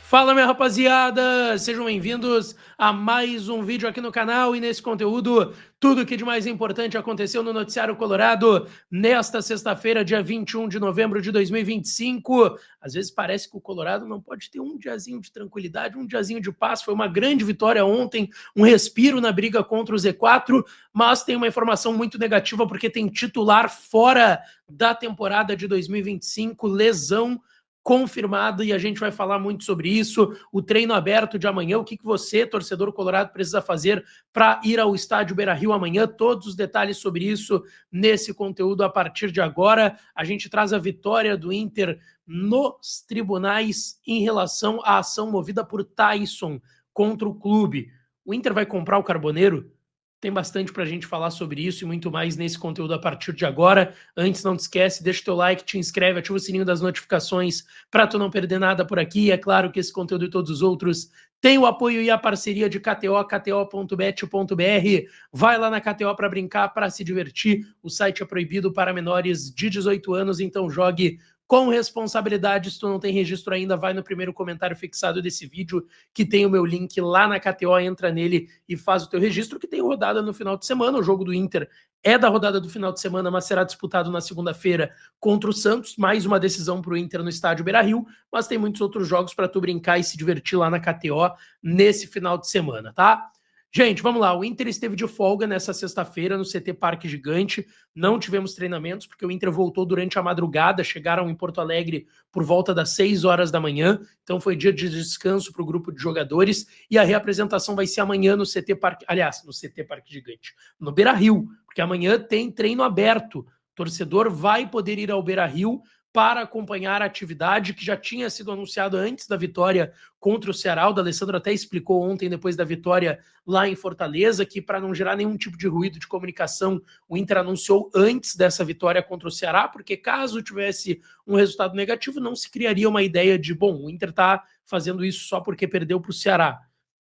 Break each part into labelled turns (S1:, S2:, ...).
S1: Fala, minha rapaziada! Sejam bem-vindos a mais um vídeo aqui no canal e nesse conteúdo, tudo o que de mais importante aconteceu no Noticiário Colorado nesta sexta-feira, dia 21 de novembro de 2025. Às vezes parece que o Colorado não pode ter um diazinho de tranquilidade, um diazinho de paz. Foi uma grande vitória ontem, um respiro na briga contra o Z4, mas tem uma informação muito negativa porque tem titular fora da temporada de 2025, lesão confirmado, e a gente vai falar muito sobre isso. O treino aberto de amanhã, o que você, torcedor colorado, precisa fazer para ir ao estádio Beira-Rio amanhã, todos os detalhes sobre isso nesse conteúdo a partir de agora. A gente traz a vitória do Inter nos tribunais em relação à ação movida por Tyson contra o clube. O Inter vai comprar o Carboneiro? Tem bastante para a gente falar sobre isso e muito mais nesse conteúdo a partir de agora. Antes, não te esquece, deixa o teu like, te inscreve, ativa o sininho das notificações para tu não perder nada por aqui. E é claro que esse conteúdo e todos os outros têm o apoio e a parceria de KTO, kto.bet.br. Vai lá na KTO para brincar, para se divertir. O site é proibido para menores de 18 anos, então jogue com responsabilidade. Se tu não tem registro ainda, vai no primeiro comentário fixado desse vídeo, que tem o meu link lá na KTO, entra nele e faz o teu registro, que tem rodada no final de semana. O jogo do Inter é da rodada do final de semana, mas será disputado na segunda-feira contra o Santos. Mais uma decisão para o Inter no estádio Beira-Rio, mas tem muitos outros jogos para tu brincar e se divertir lá na KTO nesse final de semana, tá? Gente, vamos lá. O Inter esteve de folga nessa sexta-feira no CT Parque Gigante. Não tivemos treinamentos porque o Inter voltou durante a madrugada. Chegaram em Porto Alegre por volta das 6 horas da manhã. Então foi dia de descanso para o grupo de jogadores. E a reapresentação vai ser amanhã no CT Parque... Aliás, no CT Parque Gigante. No Beira-Rio. Porque amanhã tem treino aberto. O torcedor vai poder ir ao Beira-Rio para acompanhar a atividade que já tinha sido anunciada antes da vitória contra o Ceará. O D'Alessandro até explicou ontem, depois da vitória lá em Fortaleza, que para não gerar nenhum tipo de ruído de comunicação, o Inter anunciou antes dessa vitória contra o Ceará, porque caso tivesse um resultado negativo, não se criaria uma ideia de, bom, o Inter está fazendo isso só porque perdeu para o Ceará.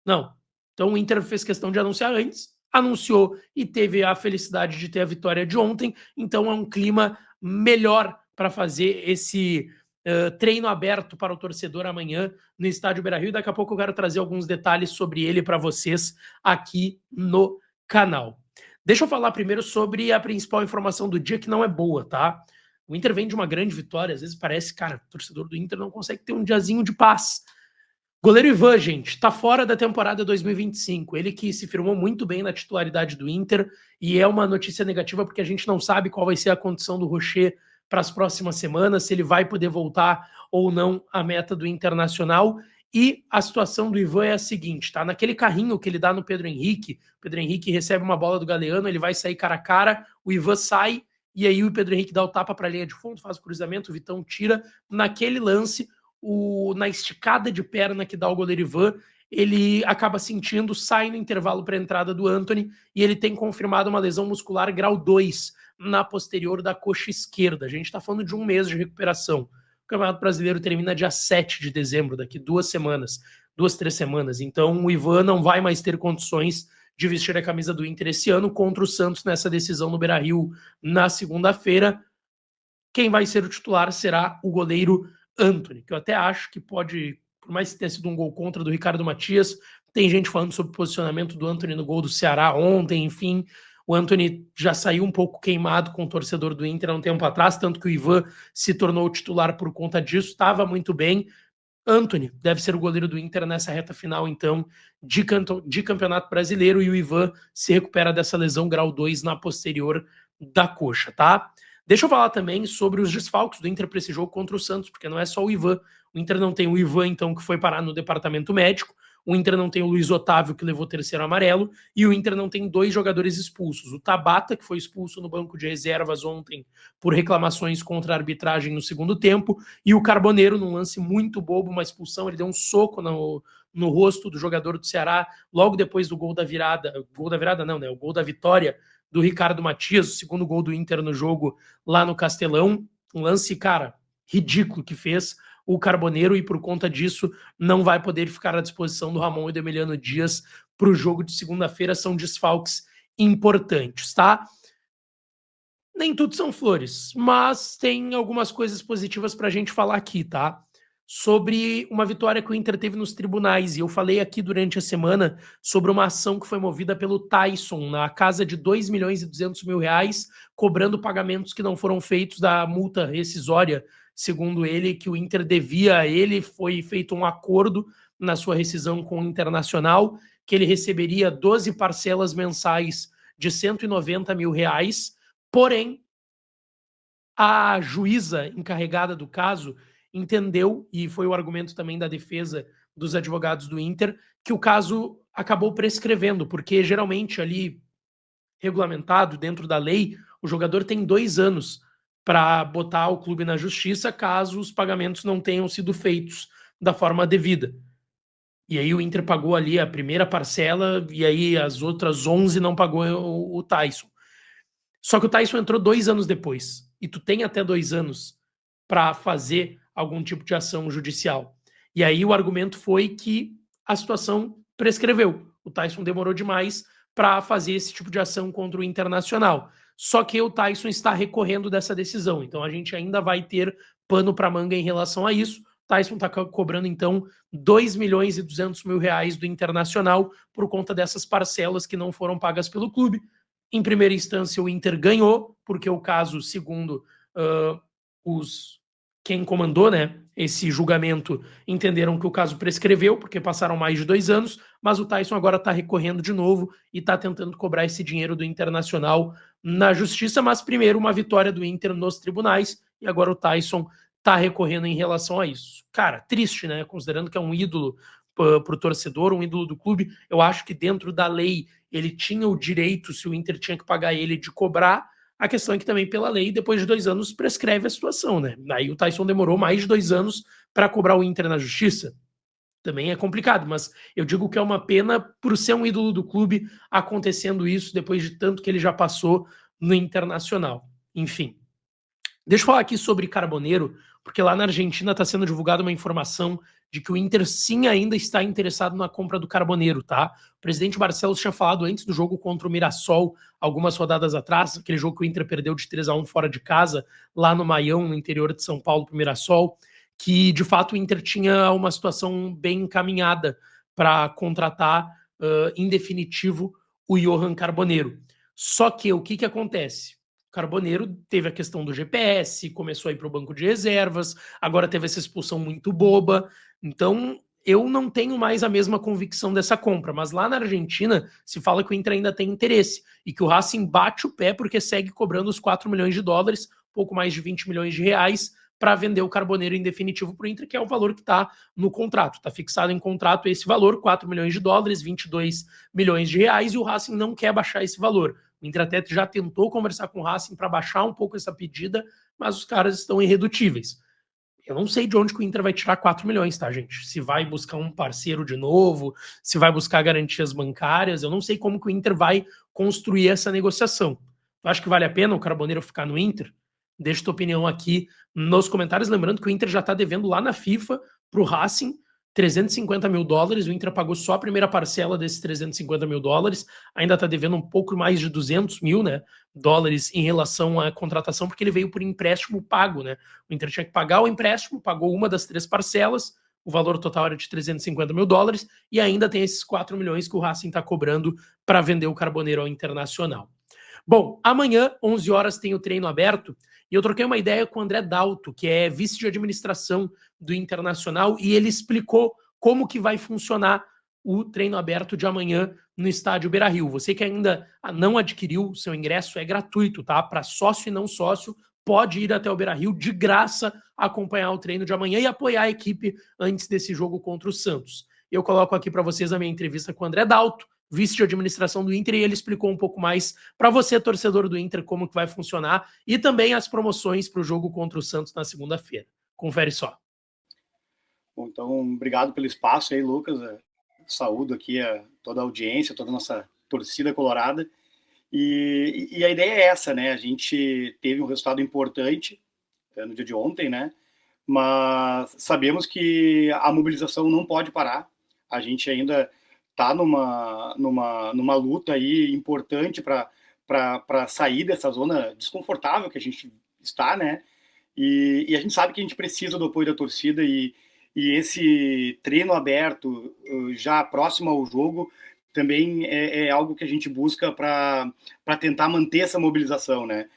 S1: Não. Então o Inter fez questão de anunciar antes, anunciou e teve a felicidade de ter a vitória de ontem, então é um clima melhor para fazer esse treino aberto para o torcedor amanhã no estádio Beira-Rio. Daqui a pouco eu quero trazer alguns detalhes sobre ele para vocês aqui no canal. Deixa eu falar primeiro sobre a principal informação do dia, que não é boa, tá? O Inter vem de uma grande vitória, às vezes parece, cara, o torcedor do Inter não consegue ter um diazinho de paz. Goleiro Ivan, gente, tá fora da temporada 2025. Ele que se firmou muito bem na titularidade do Inter, e é uma notícia negativa porque a gente não sabe qual vai ser a condição do Rocher para as próximas semanas, se ele vai poder voltar ou não à meta do Internacional. E a situação do Ivan é a seguinte, tá? Naquele carrinho que ele dá no Pedro Henrique, o Pedro Henrique recebe uma bola do Galeano, ele vai sair cara a cara, o Ivan sai, e aí o Pedro Henrique dá o tapa para a linha de fundo, faz o cruzamento, o Vitão tira. Naquele lance, na esticada de perna que dá o goleiro Ivan, ele acaba sentindo, sai no intervalo para a entrada do Antony, e ele tem confirmado uma lesão muscular grau 2 na posterior da coxa esquerda. A gente está falando de um mês de recuperação. O Campeonato Brasileiro termina dia 7 de dezembro, daqui 2 semanas, 2, 3 semanas. Então o Ivan não vai mais ter condições de vestir a camisa do Inter esse ano contra o Santos nessa decisão no Beira-Rio na segunda-feira. Quem vai ser o titular será o goleiro Antony, que eu até acho que pode, por mais que tenha sido um gol contra do Ricardo Matias, tem gente falando sobre o posicionamento do Antony no gol do Ceará ontem, enfim. O Antony já saiu um pouco queimado com o torcedor do Inter há um tempo atrás, tanto que o Ivan se tornou titular por conta disso, estava muito bem. Antony deve ser o goleiro do Inter nessa reta final, então, de Campeonato Brasileiro, e o Ivan se recupera dessa lesão grau 2 na posterior da coxa, tá? Deixa eu falar também sobre os desfalques do Inter para esse jogo contra o Santos, porque não é só o Ivan. O Inter não tem o Ivan, então, que foi parar no departamento médico. O Inter não tem o Luiz Otávio, que levou o terceiro amarelo. E o Inter não tem 2 jogadores expulsos. O Tabata, que foi expulso no banco de reservas ontem por reclamações contra a arbitragem no segundo tempo. E o Carboneiro, num lance muito bobo, uma expulsão, ele deu um soco no rosto do jogador do Ceará, logo depois do gol da virada. Gol da virada não, né? O gol da vitória do Ricardo Matias, o segundo gol do Inter no jogo lá no Castelão. Um lance, cara, ridículo que fez o Carboneiro, e por conta disso não vai poder ficar à disposição do Ramon e do Emiliano Dias para o jogo de segunda-feira. São desfalques importantes, tá? Nem tudo são flores, mas tem algumas coisas positivas para a gente falar aqui, tá? sobre uma vitória que o Inter teve nos tribunais. E eu falei aqui durante a semana sobre uma ação que foi movida pelo Tyson na casa de 2 milhões e 200 mil reais, cobrando pagamentos que não foram feitos da multa rescisória, segundo ele, que o Inter devia a ele. Foi feito um acordo na sua rescisão com o Internacional, que ele receberia 12 parcelas mensais de 190 mil reais, porém, a juíza encarregada do caso entendeu, e foi o argumento também da defesa dos advogados do Inter, que o caso acabou prescrevendo, porque geralmente ali, regulamentado dentro da lei, o jogador tem 2 anos para botar o clube na justiça caso os pagamentos não tenham sido feitos da forma devida. E aí o Inter pagou ali a primeira parcela e aí as outras 11 não pagou o Tyson. Só que o Tyson entrou 2 anos depois. E tu tem até 2 anos para fazer algum tipo de ação judicial. E aí o argumento foi que a situação prescreveu. O Tyson demorou demais para fazer esse tipo de ação contra o Internacional. Só que o Tyson está recorrendo dessa decisão. Então a gente ainda vai ter pano para manga em relação a isso. O Tyson está cobrando, então, 2 milhões e 200 mil reais do Internacional por conta dessas parcelas que não foram pagas pelo clube. Em primeira instância, o Inter ganhou, porque o caso, segundo quem comandou, né, esse julgamento, entenderam que o caso prescreveu, porque passaram mais de 2 anos, mas o Tyson agora está recorrendo de novo e está tentando cobrar esse dinheiro do Internacional na justiça, mas primeiro uma vitória do Inter nos tribunais, e agora o Tyson está recorrendo em relação a isso. Cara, triste, né, considerando que é um ídolo para o torcedor, um ídolo do clube. Eu acho que dentro da lei ele tinha o direito, se o Inter tinha que pagar ele, de cobrar. A questão é que também pela lei, depois de 2 anos, prescreve a situação, né? Aí o Tyson demorou mais de 2 anos para cobrar o Inter na justiça. Também é complicado, mas eu digo que é uma pena por ser um ídolo do clube acontecendo isso depois de tanto que ele já passou no Internacional. Enfim. Deixa eu falar aqui sobre Carboneiro, porque lá na Argentina está sendo divulgada uma informação de que o Inter sim ainda está interessado na compra do Carboneiro, tá? O presidente Barcelos tinha falado antes do jogo contra o Mirassol, algumas rodadas atrás, aquele jogo que o Inter perdeu de 3-1 fora de casa, lá no Maião, no interior de São Paulo, para o Mirassol, que de fato o Inter tinha uma situação bem encaminhada para contratar em definitivo o Johan Carboneiro. Só que o que acontece? Carboneiro teve a questão do GPS, começou a ir para o banco de reservas, agora teve essa expulsão muito boba. Então, eu não tenho mais a mesma convicção dessa compra, mas lá na Argentina se fala que o Inter ainda tem interesse e que o Racing bate o pé porque segue cobrando os 4 milhões de dólares, pouco mais de 20 milhões de reais, para vender o Carboneiro em definitivo para o Inter, que é o valor que está no contrato. Está fixado em contrato esse valor, 4 milhões de dólares, 22 milhões de reais, e o Racing não quer baixar esse valor. O Inter até já tentou conversar com o Racing para baixar um pouco essa pedida, mas os caras estão irredutíveis. Eu não sei de onde que o Inter vai tirar 4 milhões, tá, gente? Se vai buscar um parceiro de novo, se vai buscar garantias bancárias, eu não sei como que o Inter vai construir essa negociação. Tu acha que vale a pena o Carboneiro ficar no Inter? Deixa tua opinião aqui nos comentários. Lembrando que o Inter já está devendo lá na FIFA para o Racing 350 mil dólares. O Inter pagou só a primeira parcela desses 350 mil dólares. Ainda está devendo um pouco mais de 200 mil, né, dólares em relação à contratação, porque ele veio por empréstimo pago, né? O Inter tinha que pagar o empréstimo, pagou uma das 3 parcelas, o valor total era de 350 mil dólares, e ainda tem esses 4 milhões que o Racing está cobrando para vender o Carboneiro ao Internacional. Bom, amanhã, 11 horas, tem o treino aberto, e eu troquei uma ideia com o André Dalto, que é vice de administração do Internacional, e ele explicou como que vai funcionar o treino aberto de amanhã no estádio Beira-Rio. Você que ainda não adquiriu seu ingresso, é gratuito, tá? Para sócio e não sócio, pode ir até o Beira-Rio de graça acompanhar o treino de amanhã e apoiar a equipe antes desse jogo contra o Santos. Eu coloco aqui para vocês a minha entrevista com o André Dalto, vice de administração do Inter, e ele explicou um pouco mais para você, torcedor do Inter, como que vai funcionar e também as promoções para o jogo contra o Santos na segunda-feira. Confere só.
S2: Bom, então, obrigado pelo espaço aí, Lucas. Saúdo aqui toda a audiência, toda a nossa torcida colorada. E a ideia é essa, né? A gente teve um resultado importante no dia de ontem, né? Mas sabemos que a mobilização não pode parar. A gente ainda está numa luta aí importante para sair dessa zona desconfortável que a gente está, né? E a gente sabe que a gente precisa do apoio da torcida e esse treino aberto já próximo ao jogo também é algo que a gente busca para tentar manter essa mobilização, né?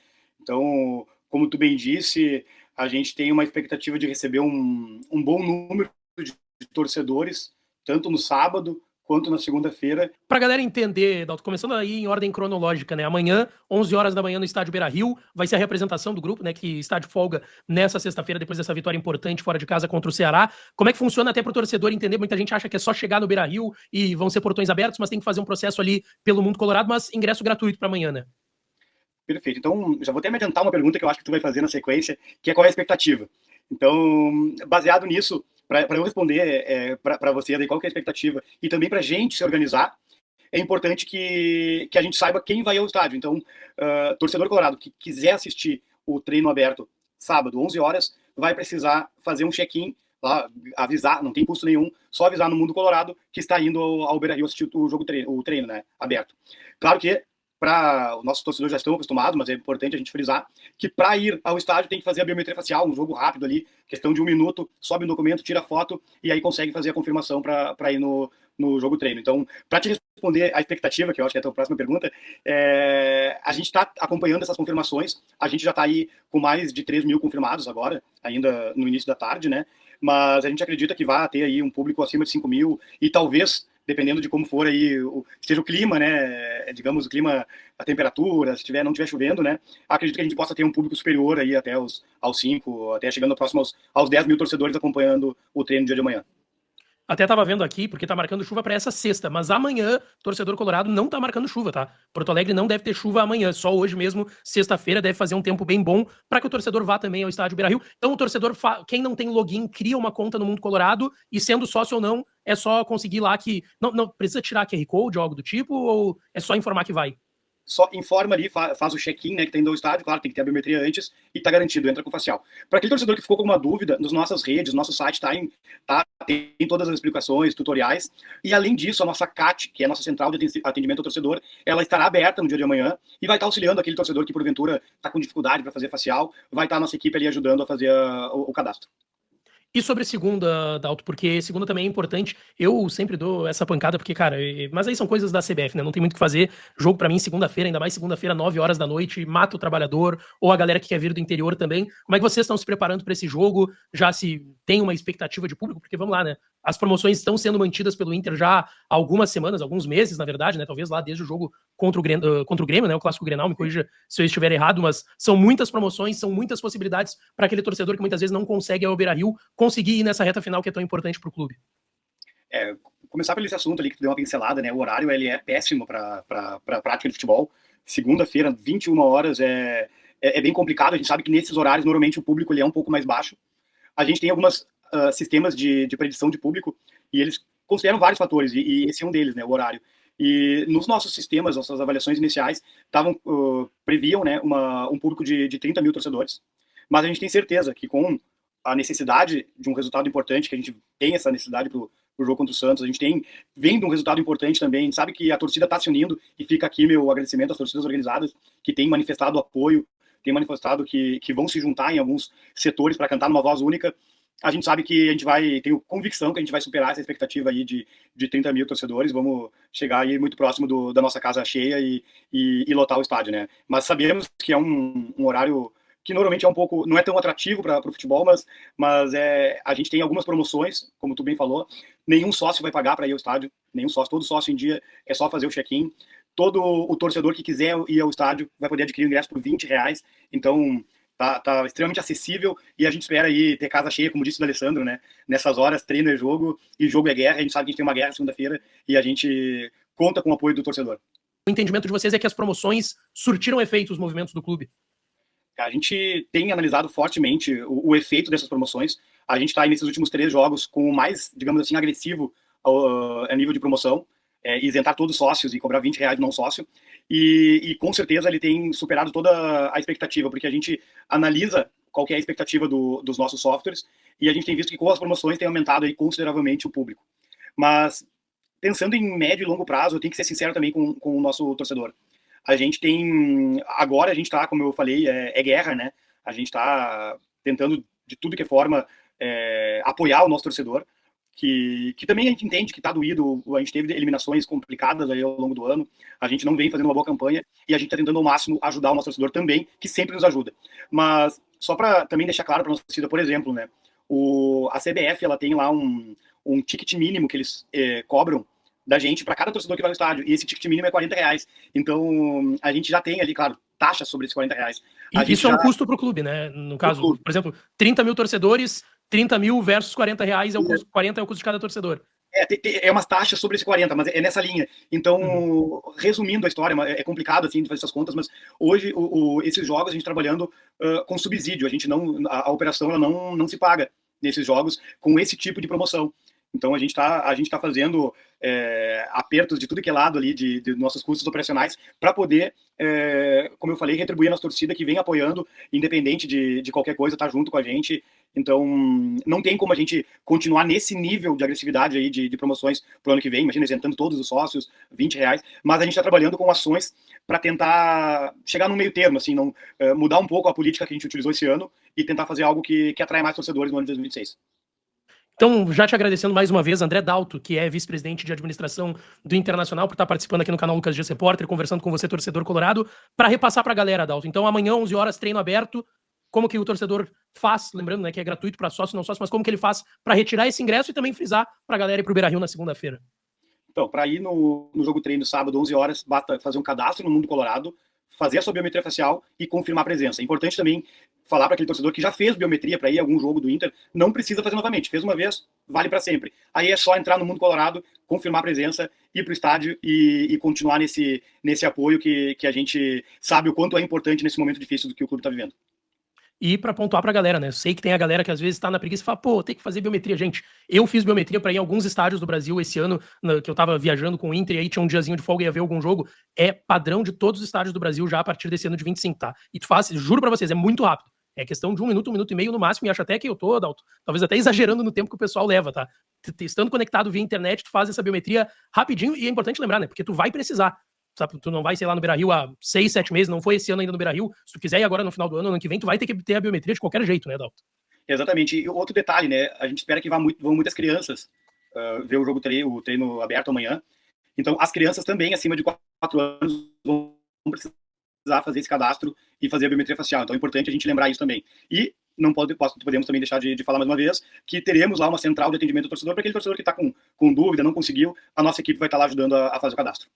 S2: Então, como tu bem disse, a gente tem uma expectativa de receber um bom número de torcedores, tanto no sábado quanto na segunda-feira.
S1: Pra galera entender, Dalton, começando aí em ordem cronológica, né? Amanhã, 11 horas da manhã no estádio Beira-Rio, vai ser a representação do grupo, né? Que está de folga nessa sexta-feira, depois dessa vitória importante fora de casa contra o Ceará. Como é que funciona até pro torcedor entender? Muita gente acha que é só chegar no Beira-Rio e vão ser portões abertos, mas tem que fazer um processo ali pelo Mundo Colorado, mas ingresso gratuito para amanhã, né?
S2: Perfeito. Então, já vou até me adiantar uma pergunta que eu acho que tu vai fazer na sequência, que é qual é a expectativa. Então, baseado nisso, para eu responder para você aí qual que é a expectativa e também para a gente se organizar, é importante que a gente saiba quem vai ao estádio. Então, torcedor colorado que quiser assistir o treino aberto sábado, 11 horas, vai precisar fazer um check-in lá, avisar, não tem custo nenhum, só avisar no Mundo Colorado que está indo ao Beira-Rio assistir o treino, né, aberto. Claro que para os nossos torcedores já estão acostumados, mas é importante a gente frisar que para ir ao estádio tem que fazer a biometria facial, um jogo rápido ali, questão de 1 minuto, sobe o documento, tira a foto e aí consegue fazer a confirmação para ir no jogo treino. Então, para te responder a expectativa, que eu acho que é a tua próxima pergunta, a gente está acompanhando essas confirmações, a gente já está aí com mais de 3 mil confirmados agora, ainda no início da tarde, né? Mas a gente acredita que vai ter aí um público acima de 5 mil e talvez, dependendo de como for aí, seja o clima, né, digamos, o clima, a temperatura, se não estiver chovendo, né, acredito que a gente possa ter um público superior aí até aos 5, até chegando próximo aos 10 mil torcedores acompanhando o treino no dia de amanhã.
S1: Até tava vendo aqui, porque tá marcando chuva para essa sexta, mas amanhã, torcedor colorado não tá marcando chuva, tá? Porto Alegre não deve ter chuva amanhã, só hoje mesmo, sexta-feira, deve fazer um tempo bem bom para que o torcedor vá também ao estádio Beira-Rio. Então o torcedor, quem não tem login, cria uma conta no Mundo Colorado e sendo sócio ou não, é só conseguir lá que... Não precisa tirar QR Code ou algo do tipo, ou é só informar que vai?
S2: Só informa ali, faz o check-in, né, que tem do estádio, claro, tem que ter a biometria antes e tá garantido, entra com o facial. Para aquele torcedor que ficou com uma dúvida, nas nossas redes, nosso site tem todas as explicações, tutoriais, e além disso, a nossa CAT, que é a nossa central de atendimento ao torcedor, ela estará aberta no dia de amanhã e vai estar auxiliando aquele torcedor que porventura está com dificuldade para fazer facial, vai estar a nossa equipe ali ajudando a fazer o cadastro.
S1: E sobre segunda, Dalto, porque segunda também é importante. Eu sempre dou essa pancada, porque, cara, mas aí são coisas da CBF, né? Não tem muito o que fazer. Jogo pra mim segunda-feira, ainda mais segunda-feira, 9 horas da noite, mata o trabalhador, ou a galera que quer vir do interior também. Como é que vocês estão se preparando pra esse jogo? Já se tem uma expectativa de público? Porque vamos lá, né? As promoções estão sendo mantidas pelo Inter já há algumas semanas, alguns meses, na verdade, né? Talvez lá desde o jogo contra o Grêmio, né? O Clássico Grenal, me corrija se eu estiver errado, mas são muitas promoções, são muitas possibilidades para aquele torcedor que muitas vezes não consegue ao Beira-Rio conseguir ir nessa reta final que é tão importante para o clube.
S2: Começar pelo esse assunto ali que tu deu uma pincelada, né? O horário ele é péssimo para a prática de futebol. Segunda-feira, 21 horas, é bem complicado. A gente sabe que nesses horários, normalmente, o público ele é um pouco mais baixo. A gente tem alguns sistemas de predição de público e eles consideram vários fatores, e esse é um deles, né? O horário. E nos nossos sistemas, nossas avaliações iniciais, previam, né, um público de 30 mil torcedores. Mas a gente tem certeza que com a necessidade de um resultado importante, que a gente tem essa necessidade para o jogo contra o Santos, a gente vem de um resultado importante também, a gente sabe que a torcida está se unindo, e fica aqui meu agradecimento às torcidas organizadas, que têm manifestado apoio, têm manifestado que vão se juntar em alguns setores para cantar numa voz única. A gente sabe que a gente tenho convicção que a gente vai superar essa expectativa aí de 30 mil torcedores, vamos chegar aí muito próximo da nossa casa cheia e lotar o estádio, né? Mas sabemos que é um horário que normalmente é um pouco, não é tão atrativo para o futebol, mas a gente tem algumas promoções, como tu bem falou, nenhum sócio vai pagar para ir ao estádio, nenhum sócio, todo sócio em dia é só fazer o check-in, todo o torcedor que quiser ir ao estádio vai poder adquirir o ingresso por R$20, então tá extremamente acessível e a gente espera aí ter casa cheia, como disse o Alessandro, né? Nessas horas, treino é jogo e jogo é guerra, a gente sabe que a gente tem uma guerra segunda-feira e a gente conta com o apoio do torcedor.
S1: O entendimento de vocês é que as promoções surtiram efeito os movimentos do clube?
S2: A gente tem analisado fortemente o efeito dessas promoções. A gente está aí nesses últimos 3 jogos com o mais, digamos assim, agressivo a nível de promoção, isentar todos os sócios e cobrar R$20 não sócio. E com certeza ele tem superado toda a expectativa, porque a gente analisa qual que é a expectativa dos nossos softwares e a gente tem visto que com as promoções tem aumentado aí consideravelmente o público. Mas pensando em médio e longo prazo, eu tenho que ser sincero também com o nosso torcedor. Agora a gente está, como eu falei, é guerra, né? A gente está tentando de tudo que é forma apoiar o nosso torcedor, que também a gente entende que está doído, a gente teve eliminações complicadas aí ao longo do ano, a gente não vem fazendo uma boa campanha, e a gente está tentando ao máximo ajudar o nosso torcedor também, que sempre nos ajuda. Mas, só para também deixar claro para a nossa torcida, por exemplo, né, a CBF ela tem lá um ticket mínimo que eles cobram da gente para cada torcedor que vai no estádio, e esse ticket mínimo é R$40. Então, a gente já tem ali, claro, taxa sobre esses R$40.
S1: E isso é um custo para o clube, né? No caso, por exemplo, 30 mil torcedores, 30 mil versus R$40 é o custo, 40 é o custo de cada torcedor.
S2: É umas taxas sobre esse 40, mas é nessa linha. Então, resumindo a história, é complicado assim de fazer essas contas, mas hoje esses jogos a gente trabalhando com subsídio, a operação ela não se paga nesses jogos com esse tipo de promoção. Então a gente tá fazendo apertos de tudo que é lado ali de nossos custos operacionais para poder, como eu falei, retribuir a nossa torcida que vem apoiando, independente de qualquer coisa, tá junto com a gente. Então não tem como a gente continuar nesse nível de agressividade aí de promoções pro ano que vem, imagina, isentando todos os sócios, R$20, mas a gente está trabalhando com ações para tentar chegar no meio termo, assim, não mudar um pouco a política que a gente utilizou esse ano e tentar fazer algo que atrai mais torcedores no ano de 2026.
S1: Então, já te agradecendo mais uma vez, André Dalto, que é vice-presidente de administração do Internacional, por estar participando aqui no canal Lucas Dias Repórter, conversando com você, torcedor colorado, para repassar para a galera, Dalto. Então, amanhã, 11 horas, treino aberto. Como que o torcedor faz, lembrando, né, que é gratuito para sócio, não sócio, mas como que ele faz para retirar esse ingresso e também frisar para a galera ir para o Beira-Rio na segunda-feira?
S2: Então, para ir no jogo treino sábado, 11 horas, basta fazer um cadastro no Mundo Colorado, fazer a sua biometria facial e confirmar a presença. É importante também falar para aquele torcedor que já fez biometria para ir a algum jogo do Inter, não precisa fazer novamente. Fez uma vez, vale para sempre. Aí é só entrar no Mundo Colorado, confirmar a presença, ir para o estádio e continuar nesse apoio que a gente sabe o quanto é importante nesse momento difícil do que o clube está vivendo.
S1: E para pontuar pra galera, né? Eu sei que tem a galera que às vezes tá na preguiça e fala, pô, tem que fazer biometria. Gente, eu fiz biometria para ir em alguns estádios do Brasil esse ano, que eu tava viajando com o Inter, e aí tinha um diazinho de folga e ia ver algum jogo. É padrão de todos os estádios do Brasil já a partir desse ano de 25, tá? E tu faz, juro pra vocês, é muito rápido. É questão de 1 minuto e meio no máximo, e acho até que eu tô, Adalto, talvez até exagerando no tempo que o pessoal leva, tá? Estando conectado via internet, tu faz essa biometria rapidinho, e é importante lembrar, né? Porque tu vai precisar. Sabe, tu não vai, sei lá, no Beira-Rio há 6, 7 meses, não foi esse ano ainda no Beira-Rio. Se tu quiser ir agora no final do ano que vem, tu vai ter que ter a biometria de qualquer jeito, né, Dalton?
S2: Exatamente. E outro detalhe, né? A gente espera que vão muitas crianças ver o treino aberto amanhã. Então, as crianças também, acima de 4 anos, vão precisar fazer esse cadastro e fazer a biometria facial. Então, é importante a gente lembrar isso também. E não podemos também deixar de falar mais uma vez que teremos lá uma central de atendimento ao torcedor para aquele torcedor que está com dúvida, não conseguiu, a nossa equipe vai estar lá ajudando a fazer o cadastro.